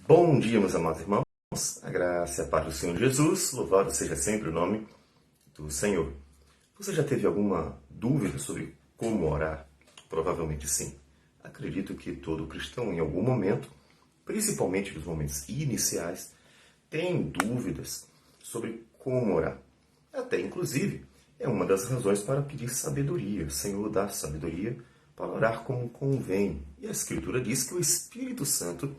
Bom dia, meus amados irmãos. A graça e a paz do Senhor Jesus. Louvado seja sempre o nome do Senhor. Você já teve alguma dúvida sobre como orar? Provavelmente sim. Acredito que todo cristão, em algum momento, principalmente nos momentos iniciais, tem dúvidas sobre como orar. Até, inclusive, é uma das razões para pedir sabedoria. Senhor, dá sabedoria para orar como convém. E a Escritura diz que o Espírito Santo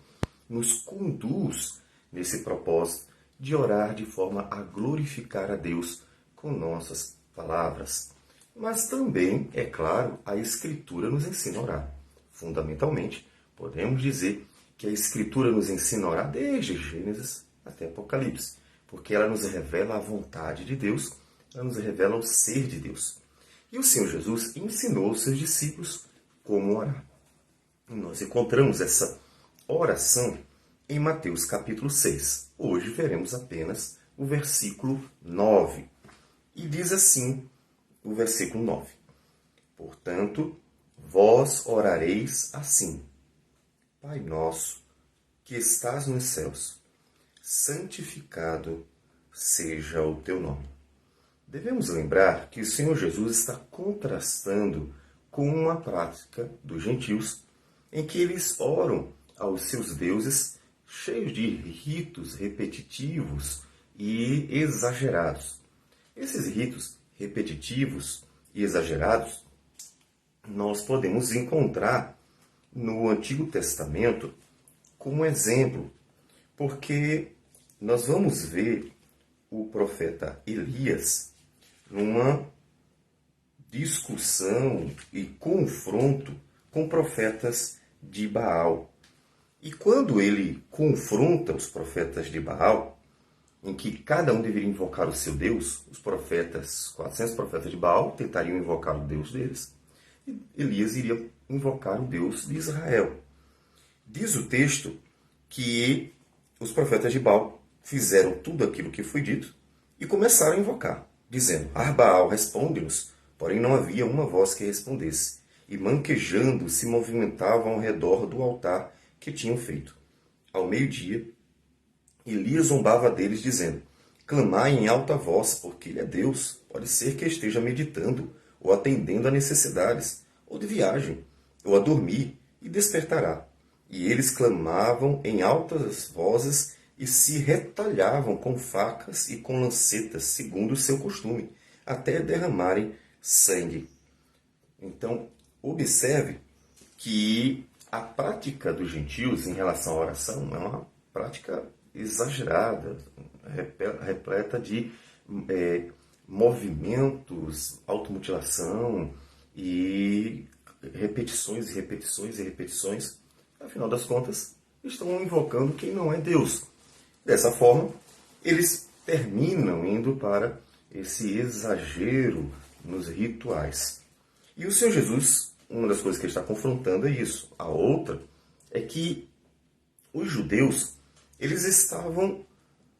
nos conduz nesse propósito de orar de forma a glorificar a Deus com nossas palavras. Mas também, é claro, a Escritura nos ensina a orar. Fundamentalmente, podemos dizer que a Escritura nos ensina a orar desde Gênesis até Apocalipse, porque ela nos revela a vontade de Deus, ela nos revela o ser de Deus. E o Senhor Jesus ensinou aos seus discípulos como orar. E nós encontramos essa oração em Mateus capítulo 6. Hoje veremos apenas o versículo 9. E diz assim o versículo 9. Portanto, vós orareis assim: Pai nosso, que estás nos céus, santificado seja o teu nome. Devemos lembrar que o Senhor Jesus está contrastando com uma prática dos gentios, em que eles oram aos seus deuses cheios de ritos repetitivos e exagerados. Esses ritos repetitivos e exagerados nós podemos encontrar no Antigo Testamento como exemplo, porque nós vamos ver o profeta Elias numa discussão e confronto com profetas de Baal. E quando ele confronta os profetas de Baal, em que cada um deveria invocar o seu Deus, os profetas, 400 profetas de Baal, tentariam invocar o Deus deles, e Elias iria invocar o Deus de Israel. Diz o texto que os profetas de Baal fizeram tudo aquilo que foi dito e começaram a invocar, dizendo: Baal, responde-nos. Porém não havia uma voz que respondesse, e manquejando se movimentavam ao redor do altar que tinham feito. Ao meio-dia, Elias zombava deles, dizendo: Clamai em alta voz, porque ele é Deus. Pode ser que esteja meditando, ou atendendo a necessidades, ou de viagem, ou a dormir, e despertará. E eles clamavam em altas vozes e se retalhavam com facas e com lancetas, segundo o seu costume, até derramarem sangue. Então, observe que a prática dos gentios em relação à oração é uma prática exagerada, repleta de movimentos, automutilação e repetições e repetições e repetições. Afinal das contas, estão invocando quem não é Deus. Dessa forma, eles terminam indo para esse exagero nos rituais. E o Senhor Jesus, uma das coisas que ele está confrontando é isso. A outra é que os judeus, eles estavam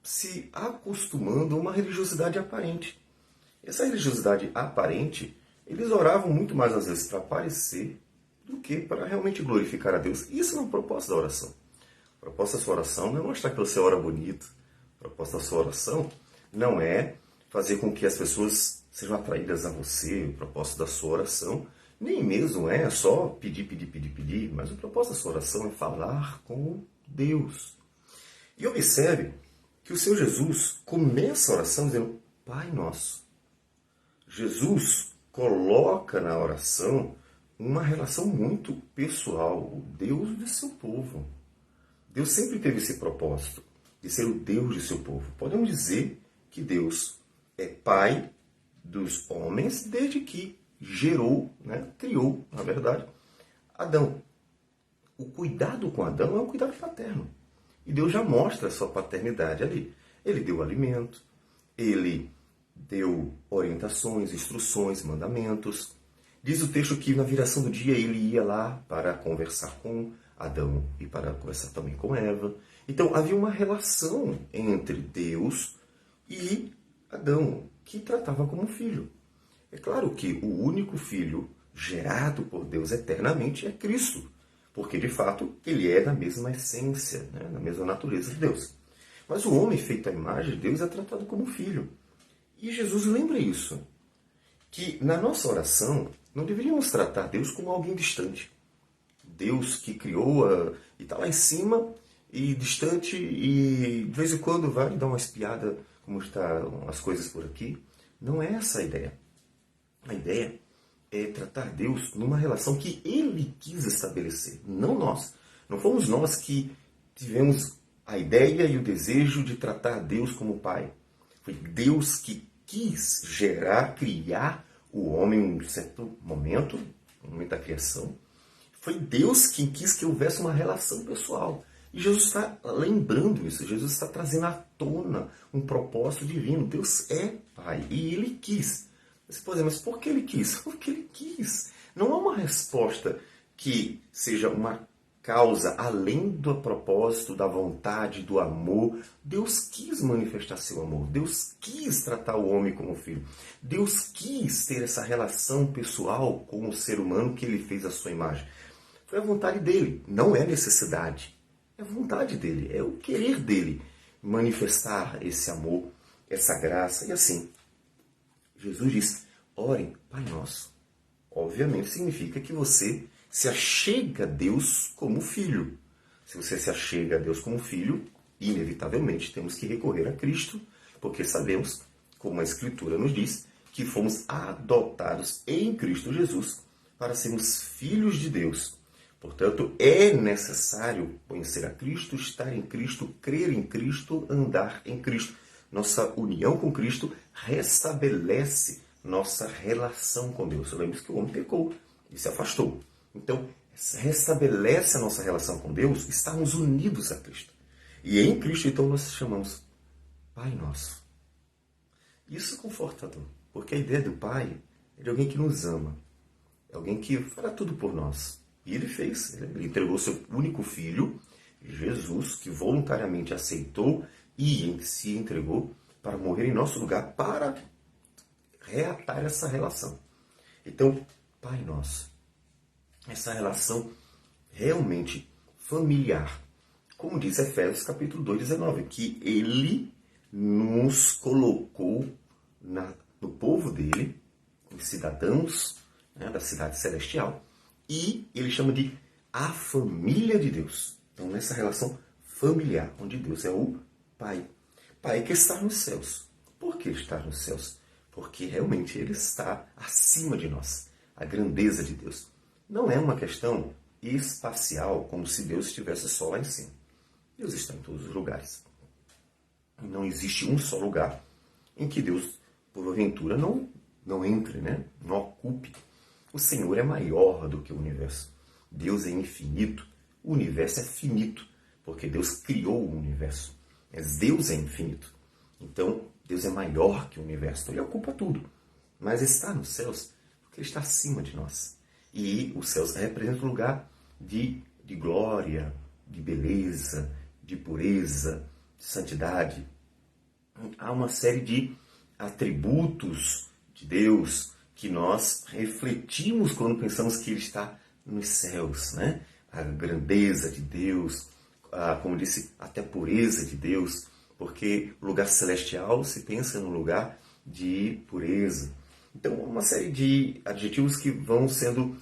se acostumando a uma religiosidade aparente. Essa religiosidade aparente, eles oravam muito mais às vezes para aparecer do que para realmente glorificar a Deus. Isso não é o propósito da oração. O propósito da sua oração não é mostrar que você ora bonito. O propósito da sua oração não é fazer com que as pessoas sejam atraídas a você. O propósito da sua oração nem mesmo é só pedir, mas o propósito da sua oração é falar com Deus. E observe que o Senhor Jesus começa a oração dizendo: Pai nosso. Jesus coloca na oração uma relação muito pessoal, o Deus de seu povo. Deus sempre teve esse propósito de ser o Deus de seu povo. Podemos dizer que Deus é Pai dos homens desde que gerou, criou, na verdade, Adão. O cuidado com Adão é um cuidado paterno. E Deus já mostra a sua paternidade ali. Ele deu alimento, ele deu orientações, instruções, mandamentos. Diz o texto que na viração do dia ele ia lá para conversar com Adão e para conversar também com Eva. Então havia uma relação entre Deus e Adão, que tratava como filho. É claro que o único filho gerado por Deus eternamente é Cristo. porque de fato ele é da mesma essência, né? Da mesma natureza de Deus. Mas o homem feito à imagem de Deus é tratado como filho. E Jesus lembra isso, que na nossa oração não deveríamos tratar Deus como alguém distante. Deus que criou e está lá em cima e distante e de vez em quando vai dar uma espiada como estão as coisas por aqui. Não é essa a ideia. A ideia é tratar Deus numa relação que Ele quis estabelecer, não nós. Não fomos nós que tivemos a ideia e o desejo de tratar Deus como Pai. Foi Deus que quis gerar, criar o homem em um certo momento, no momento da criação. Foi Deus quem quis que houvesse uma relação pessoal. E Jesus está lembrando isso. Jesus está trazendo à tona um propósito divino. Deus é Pai e Ele quis. Você pode dizer, mas por que Ele quis? Porque Ele quis. Não há uma resposta que seja uma causa além do propósito, da vontade, do amor. Deus quis manifestar seu amor. Deus quis tratar o homem como filho. Deus quis ter essa relação pessoal com o ser humano que Ele fez à sua imagem. Foi a vontade dele, não é necessidade. É a vontade dele, é o querer dele manifestar esse amor, essa graça. E assim, Jesus diz, orem, Pai Nosso. Obviamente significa que você se achega a Deus como filho. Se você se achega a Deus como filho, inevitavelmente temos que recorrer a Cristo, porque sabemos, como a Escritura nos diz, que fomos adotados em Cristo Jesus para sermos filhos de Deus. Portanto, é necessário conhecer a Cristo, estar em Cristo, crer em Cristo, andar em Cristo. Nossa união com Cristo restabelece nossa relação com Deus. Lembre-se que o homem pecou e se afastou. Então, restabelece a nossa relação com Deus, estarmos unidos a Cristo. E em Cristo, então, nós chamamos Pai Nosso. Isso é confortador, porque a ideia do Pai é de alguém que nos ama, é alguém que fará tudo por nós. E Ele fez, Ele entregou seu único filho, Jesus, que voluntariamente aceitou e se entregou para morrer em nosso lugar, para reatar essa relação. Então, Pai Nosso, essa relação realmente familiar. Como diz Efésios capítulo 2, 19, que Ele nos colocou no povo dele, os cidadãos, né, da cidade celestial, e Ele chama de a família de Deus. Então, nessa relação familiar, onde Deus é o Pai. Pai que está nos céus. Por que está nos céus? Porque realmente Ele está acima de nós. A grandeza de Deus. Não é uma questão espacial, como se Deus estivesse só lá em cima. Deus está em todos os lugares. Não existe um só lugar em que Deus, porventura, não entre, né? Não ocupe. O Senhor é maior do que o universo. Deus é infinito. O universo é finito, porque Deus criou o universo. Mas Deus é infinito. Então, Deus é maior que o universo. Então, Ele ocupa tudo. Mas está nos céus porque Ele está acima de nós. E os céus representam um lugar de glória, de beleza, de pureza, de santidade. Há uma série de atributos de Deus que nós refletimos quando pensamos que Ele está nos céus, né? A grandeza de Deus, como disse, até a pureza de Deus, porque o lugar celestial se pensa no lugar de pureza. Então, uma série de adjetivos que vão sendo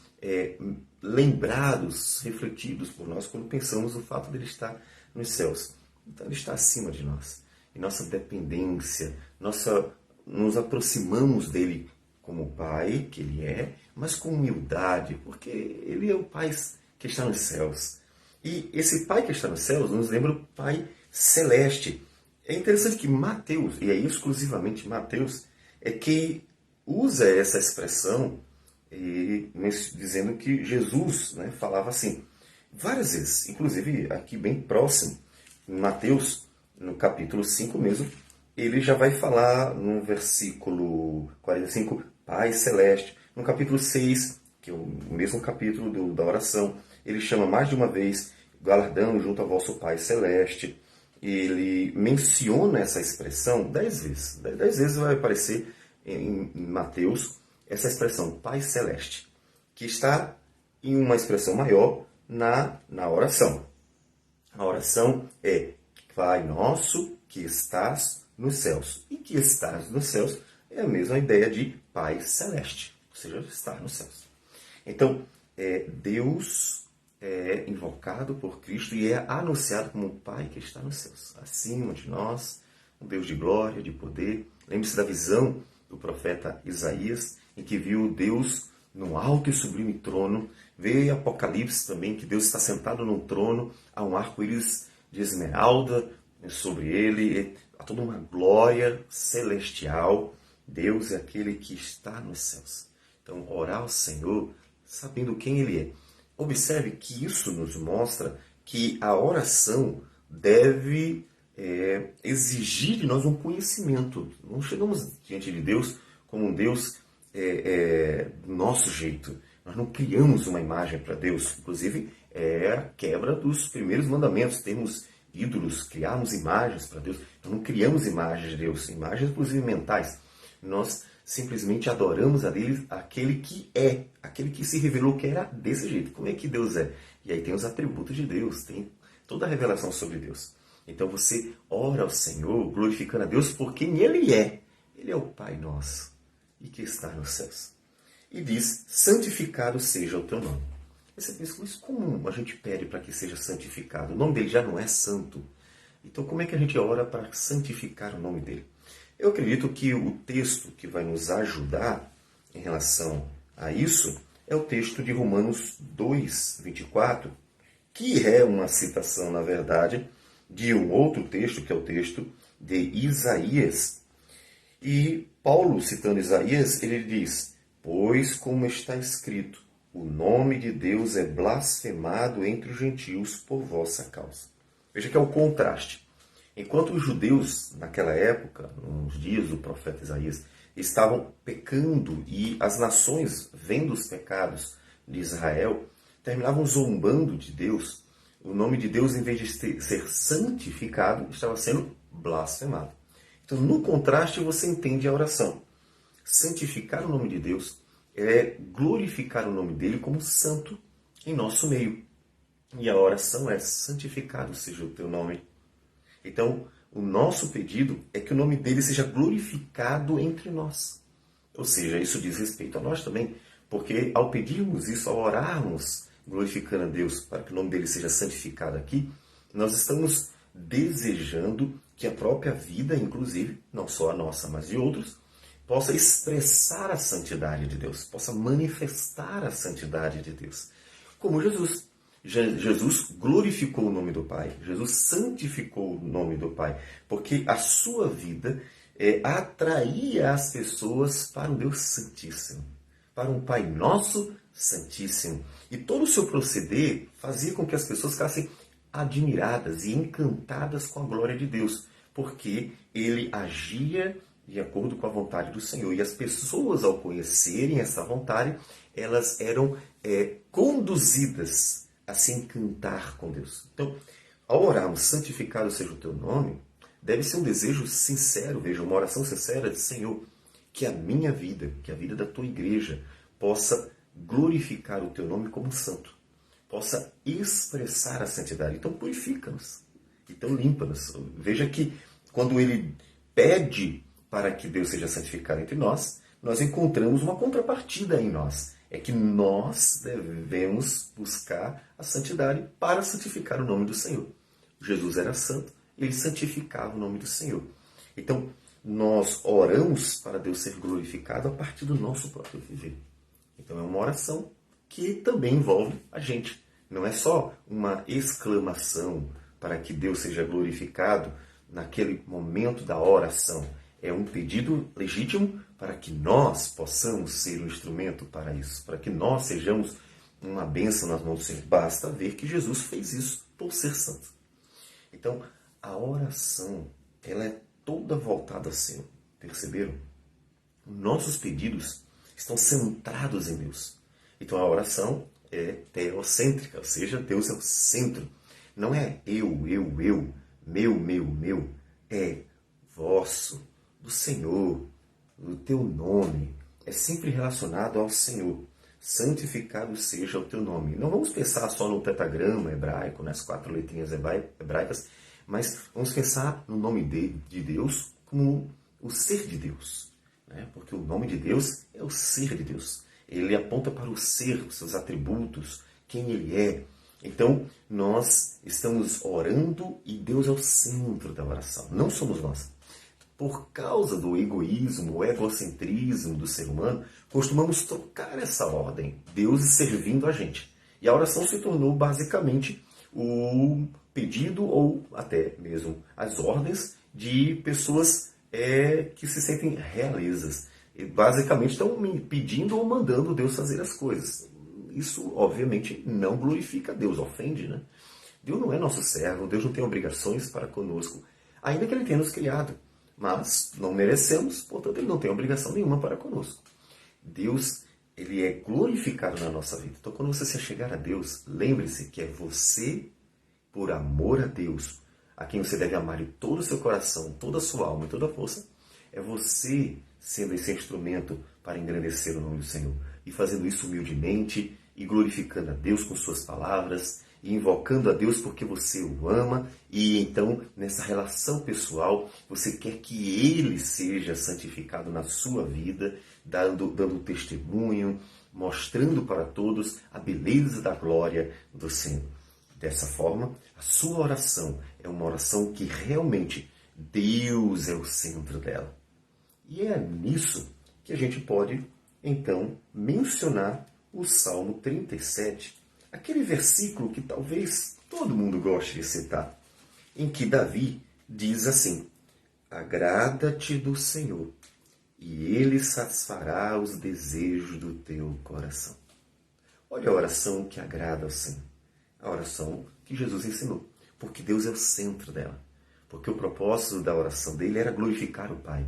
lembrados, refletidos por nós quando pensamos no fato de Ele estar nos céus. Então, Ele está acima de nós. E nossa dependência, nos aproximamos dEle como Pai, que Ele é, mas com humildade, porque Ele é o Pai que está nos céus. E esse Pai que está nos céus nos lembra o Pai celeste. É interessante que Mateus, e é exclusivamente Mateus, é que usa essa expressão dizendo que Jesus, né, falava assim várias vezes, inclusive aqui bem próximo, em Mateus, no capítulo 5 mesmo, ele já vai falar no versículo 45, Pai Celeste. No capítulo 6, que é o mesmo capítulo da oração, ele chama mais de uma vez galardão junto ao vosso Pai Celeste. Ele menciona essa expressão 10 vezes. 10 vezes vai aparecer em Mateus essa expressão Pai Celeste, que está em uma expressão maior na oração. A oração é Pai nosso que estás nos céus. E que estás nos céus é a mesma ideia de Pai celeste, ou seja, estar nos céus. Então, Deus é invocado por Cristo e é anunciado como um Pai que está nos céus, acima de nós, um Deus de glória, de poder. Lembre-se da visão do profeta Isaías, em que viu Deus num alto e sublime trono. Vê Apocalipse também, que Deus está sentado num trono, há um arco-íris de esmeralda sobre ele, há toda uma glória celestial. Deus é aquele que está nos céus. Então, orar ao Senhor, sabendo quem Ele é. Observe que isso nos mostra que a oração deve exigir de nós um conhecimento. Não chegamos diante de Deus como um Deus do nosso jeito. Nós não criamos uma imagem para Deus. Inclusive, é a quebra dos primeiros mandamentos. Temos ídolos, criarmos imagens para Deus. Nós não criamos imagens de Deus, imagens inclusive mentais. Nós simplesmente adoramos a Deus, aquele que é, aquele que se revelou que era desse jeito. Como é que Deus é? E aí tem os atributos de Deus, tem toda a revelação sobre Deus. Então você ora ao Senhor, glorificando a Deus por quem Ele é. Ele é o Pai nosso e que está nos céus. E diz, santificado seja o teu nome. Você pensa, mas como a gente pede para que seja santificado? O nome dele já não é santo. Então como é que a gente ora para santificar o nome dele? Eu acredito que o texto que vai nos ajudar em relação a isso é o texto de Romanos 2, 24, que é uma citação, na verdade, de um outro texto, que é o texto de Isaías. E Paulo, citando Isaías, ele diz, pois como está escrito, o nome de Deus é blasfemado entre os gentios por vossa causa. Veja que é o contraste. Enquanto os judeus, naquela época, nos dias do profeta Isaías, estavam pecando e as nações, vendo os pecados de Israel, terminavam zombando de Deus, o nome de Deus, em vez de ser santificado, estava sendo blasfemado. Então, no contraste, você entende a oração. Santificar o nome de Deus é glorificar o nome dele como santo em nosso meio. E a oração é santificado seja o teu nome. Então, o nosso pedido é que o nome dele seja glorificado entre nós. Ou seja, isso diz respeito a nós também, porque ao pedirmos isso, ao orarmos glorificando a Deus para que o nome dele seja santificado aqui, nós estamos desejando que a própria vida, inclusive, não só a nossa, mas de outros, possa expressar a santidade de Deus, possa manifestar a santidade de Deus. Como Jesus. Jesus glorificou o nome do Pai, Jesus santificou o nome do Pai, porque a sua vida atraía as pessoas para um Deus Santíssimo, para um Pai Nosso Santíssimo. E todo o seu proceder fazia com que as pessoas ficassem admiradas e encantadas com a glória de Deus, porque ele agia de acordo com a vontade do Senhor. E as pessoas, ao conhecerem essa vontade, elas eram conduzidas a se encantar com Deus. Então, ao orarmos, santificado seja o teu nome, deve ser um desejo sincero, veja, uma oração sincera de Senhor, que a minha vida, que a vida da tua igreja, possa glorificar o teu nome como santo, possa expressar a santidade. Então, purifica-nos, então limpa-nos. Veja que quando ele pede para que Deus seja santificado entre nós, nós encontramos uma contrapartida em nós. É que nós devemos buscar a santidade para santificar o nome do Senhor. Jesus era santo e ele santificava o nome do Senhor. Então, nós oramos para Deus ser glorificado a partir do nosso próprio viver. Então, é uma oração que também envolve a gente. Não é só uma exclamação para que Deus seja glorificado naquele momento da oração. É um pedido legítimo para que nós possamos ser um instrumento para isso, para que nós sejamos uma bênção nas mãos do Senhor. Basta ver que Jesus fez isso por ser santo. Então, a oração, ela é toda voltada ao Senhor. Perceberam? Nossos pedidos estão centrados em Deus. Então, a oração é teocêntrica, ou seja, Deus é o centro. Não é eu, meu. É vosso, do Senhor, o teu nome. É sempre relacionado ao Senhor. santificado seja o teu nome. Não vamos pensar só no tetragrama hebraico, nas 4 letrinhas hebraicas, mas vamos pensar no nome de Deus como o ser de Deus. Né? Porque o nome de Deus é o ser de Deus. Ele aponta para o ser, os seus atributos, quem ele é. Então, nós estamos orando e Deus é o centro da oração. Não somos nós. Por causa do egoísmo, o egocentrismo do ser humano, costumamos trocar essa ordem, Deus servindo a gente. E a oração se tornou basicamente o pedido ou até mesmo as ordens de pessoas que se sentem realezas. E basicamente estão me pedindo ou mandando Deus fazer as coisas. Isso, obviamente, não glorifica a Deus, ofende, né? Deus não é nosso servo, Deus não tem obrigações para conosco, ainda que Ele tenha nos criado. Mas não merecemos, portanto, Ele não tem obrigação nenhuma para conosco. Deus, Ele é glorificado na nossa vida. Então, quando você se achegar a Deus, lembre-se que é você, por amor a Deus, a quem você deve amar de todo o seu coração, toda a sua alma e toda a força, é você sendo esse instrumento para engrandecer o nome do Senhor. E fazendo isso humildemente e glorificando a Deus com suas palavras e invocando a Deus porque você o ama e então nessa relação pessoal você quer que Ele seja santificado na sua vida, dando testemunho, mostrando para todos a beleza da glória do Senhor. Dessa forma, a sua oração é uma oração que realmente Deus é o centro dela. E é nisso que a gente pode, então, mencionar o Salmo 37, aquele versículo que talvez todo mundo goste de citar, em que Davi diz assim: agrada-te do Senhor, e Ele satisfará os desejos do teu coração. Olha a oração que agrada ao Senhor, a oração que Jesus ensinou, porque Deus é o centro dela, porque o propósito da oração dele era glorificar o Pai,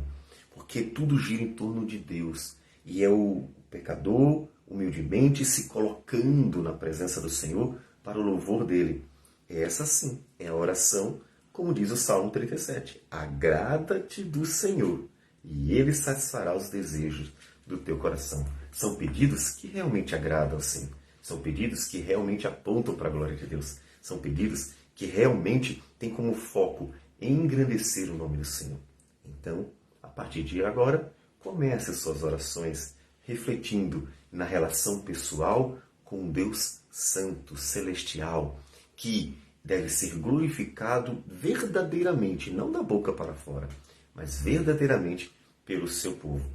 porque tudo gira em torno de Deus, e é o pecador humildemente se colocando na presença do Senhor para o louvor dele. Essa sim é a oração, como diz o Salmo 37. Agrada-te do Senhor, e Ele satisfará os desejos do teu coração. São pedidos que realmente agradam ao Senhor. São pedidos que realmente apontam para a glória de Deus. São pedidos que realmente têm como foco engrandecer o nome do Senhor. Então, a partir de agora, comece as suas orações refletindo na relação pessoal com um Deus santo, celestial, que deve ser glorificado verdadeiramente, não da boca para fora, mas verdadeiramente pelo seu povo.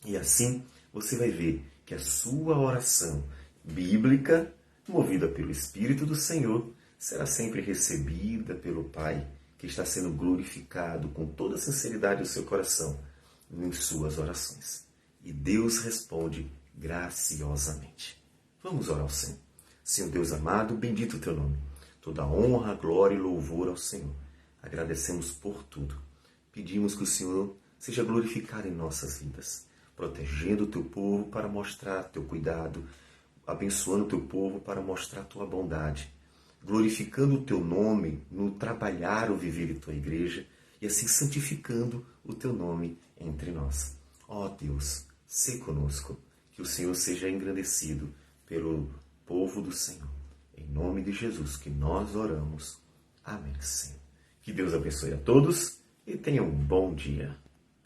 E assim você vai ver que a sua oração bíblica, movida pelo Espírito do Senhor, será sempre recebida pelo Pai, que está sendo glorificado com toda a sinceridade do seu coração em suas orações. E Deus responde graciosamente. Vamos orar ao Senhor. Senhor Deus amado, bendito o teu nome. Toda honra, glória e louvor ao Senhor. Agradecemos por tudo. Pedimos que o Senhor seja glorificado em nossas vidas, protegendo o teu povo para mostrar teu cuidado, abençoando o teu povo para mostrar tua bondade, glorificando o teu nome no trabalhar ou viver de tua igreja e assim santificando o teu nome entre nós. Ó Deus, sê conosco, que o Senhor seja engrandecido pelo povo do Senhor. Em nome de Jesus que nós oramos. Amém, Senhor. Que Deus abençoe a todos e tenha um bom dia.